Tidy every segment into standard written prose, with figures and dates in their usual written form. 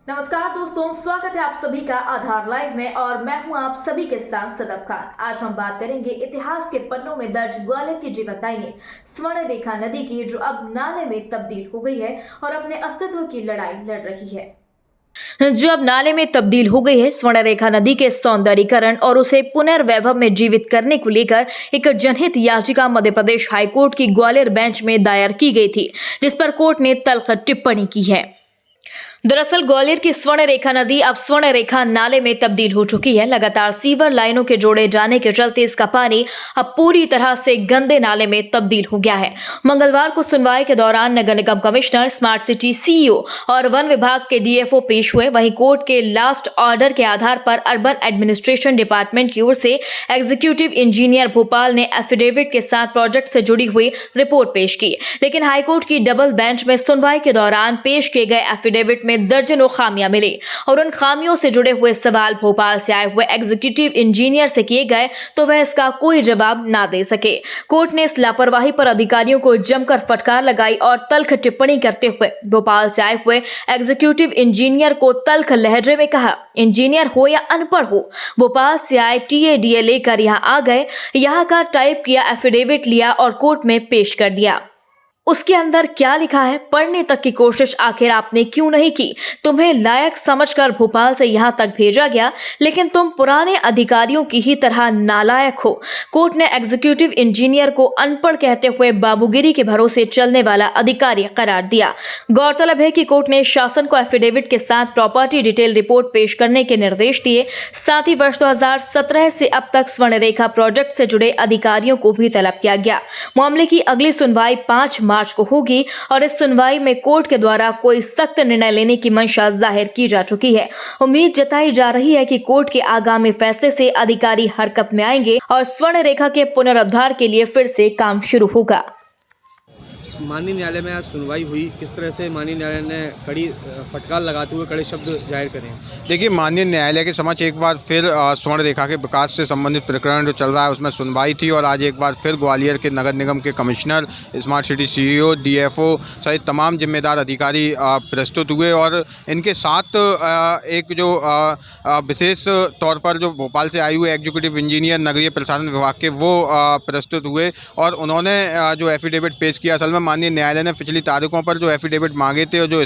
नमस्कार दोस्तों, स्वागत है आप सभी का आधार लाइव में और मैं हूं आप सभी के साथ सदफ खान। आज हम बात करेंगे इतिहास के पन्नों में दर्ज ग्वालियर की जीवनदायिनी स्वर्ण रेखा नदी की, जो अब नाले में तब्दील हो गई है और अपने अस्तित्व की लड़ाई लड़ रही है। जो अब नाले में तब्दील हो गई है। स्वर्ण रेखा नदी के सौंदर्यीकरण और उसे पुनर्वैभव में जीवित करने को लेकर एक जनहित याचिका मध्य प्रदेश हाईकोर्ट की ग्वालियर बेंच में दायर की गई थी, जिस पर कोर्ट ने तल्ख टिप्पणी की है। दरअसल ग्वालियर की स्वर्ण रेखा नदी अब स्वर्ण रेखा नाले में तब्दील हो चुकी है। लगातार सीवर लाइनों के जोड़े जाने के चलते इसका पानी अब पूरी तरह से गंदे नाले में तब्दील हो गया है। मंगलवार को सुनवाई के दौरान नगर निगम कमिश्नर, स्मार्ट सिटी सीईओ और वन विभाग के डीएफओ पेश हुए। वहीं कोर्ट के लास्ट ऑर्डर के आधार पर अर्बन एडमिनिस्ट्रेशन डिपार्टमेंट की ओर से एग्जीक्यूटिव इंजीनियर भोपाल ने एफिडेविट के साथ प्रोजेक्ट से जुड़ी हुई रिपोर्ट पेश की, लेकिन हाईकोर्ट की डबल बेंच में सुनवाई के दौरान पेश किए गए एफिडेविट में दर्जनों खामियां मिली और उन खामियों से जुड़े हुए सवाल भोपाल से आए हुए एग्जीक्यूटिव इंजीनियर से किए गए तो वह इसका कोई जवाब ना दे सके। कोर्ट ने इस लापरवाही पर अधिकारियों को जमकर फटकार लगाई और तल्ख टिप्पणी करते हुए भोपाल से आए हुए एग्जीक्यूटिव इंजीनियर को तल्ख लहजे में कहा, इंजीनियर हो या अनपढ़ हो, भोपाल से आए टीएडीए लेकर यहाँ आ गए, यहाँ का टाइप किया एफिडेविट लिया और कोर्ट में पेश कर दिया। उसके अंदर क्या लिखा है पढ़ने तक की कोशिश आखिर आपने क्यों नहीं की? तुम्हें लायक समझकर भोपाल से यहां तक भेजा गया, लेकिन तुम पुराने अधिकारियों की ही तरह नालायक हो। कोर्ट ने एग्जीक्यूटिव इंजीनियर को अनपढ़ कहते हुए बाबूगिरी के भरोसे चलने वाला अधिकारी करार दिया। गौरतलब है कि कोर्ट ने शासन को एफिडेविट के साथ प्रॉपर्टी डिटेल रिपोर्ट पेश करने के निर्देश दिए। साथ ही वर्ष 2017 से अब तक स्वर्ण रेखा प्रोजेक्ट से जुड़े अधिकारियों को भी तलब किया गया। मामले की अगली सुनवाई 5 मार्च को होगी और इस सुनवाई में कोर्ट के द्वारा कोई सख्त निर्णय लेने की मंशा जाहिर की जा चुकी है। उम्मीद जताई जा रही है कि कोर्ट के आगामी फैसले से अधिकारी हरकत में आएंगे और स्वर्ण रेखा के पुनरुद्धार के लिए फिर से काम शुरू होगा। माननीय न्यायालय में आज सुनवाई हुई, किस तरह से माननीय न्यायालय ने कड़ी फटकार लगाते हुए कड़े शब्द जाहिर करें? देखिए, माननीय न्यायालय के समक्ष एक बार फिर स्वर्ण रेखा के विकास से संबंधित प्रकरण जो चल रहा है उसमें सुनवाई थी और आज एक बार फिर ग्वालियर के नगर निगम के commissioner, smart city CEO, DFO सहित तमाम जिम्मेदार अधिकारी प्रस्तुत हुए और इनके साथ एक जो विशेष तौर पर जो भोपाल से आए हुए एग्जीक्यूटिव इंजीनियर नगरीय प्रशासन विभाग के वो प्रस्तुत हुए और उन्होंने जो एफिडेविट पेश किया। असल में माननीय न्यायालय ने पिछली तारीखों पर जो एफिडेविट मांगे थे और जो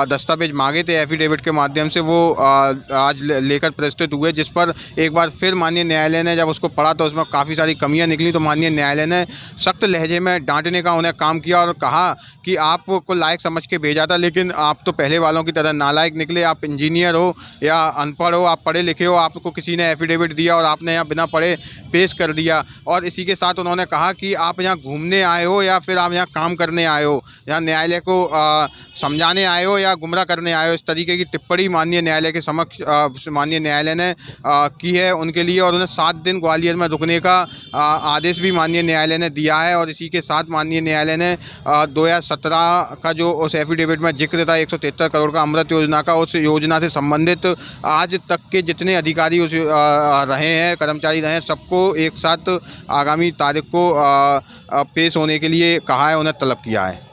दस्तावेज मांगे थे एफिडेविट के माध्यम से वो आज लेकर प्रस्तुत हुए, जिस पर एक बार फिर माननीय न्यायालय ने जब उसको पढ़ा तो उसमें काफ़ी सारी कमियां निकली। तो माननीय न्यायालय ने सख्त लहजे में डांटने का उन्हें काम किया और कहा कि आपको लायक समझ के भेजा था, लेकिन आप तो पहले वालों की तरह नालायक निकले। आप इंजीनियर हो या अनपढ़ हो, आप पढ़े लिखे हो, आपको किसी ने एफिडेविट दिया और आपने यहाँ बिना पढ़े पेश कर दिया। और इसी के साथ उन्होंने कहा कि आप यहाँ घूमने आए हो या फिर आप यहाँ काम करने आए हो, या न्यायालय को समझाने आए हो या गुमराह करने आए हो। इस तरीके की टिप्पणी माननीय न्यायालय के समक्ष माननीय न्यायालय ने की है उनके लिए और उन्हें 7 दिन ग्वालियर में रुकने का आदेश भी माननीय न्यायालय ने दिया है। और इसी के साथ माननीय न्यायालय ने 2017 का जो उस एफिडेविट में जिक्र था 173 करोड़ का अमृत योजना का, उस योजना से संबंधित आज तक के जितने अधिकारी उस रहे हैं, कर्मचारी रहे हैं, सबको एक साथ आगामी तारीख को पेश होने के लिए कहा है, उन्हें तलब किया है।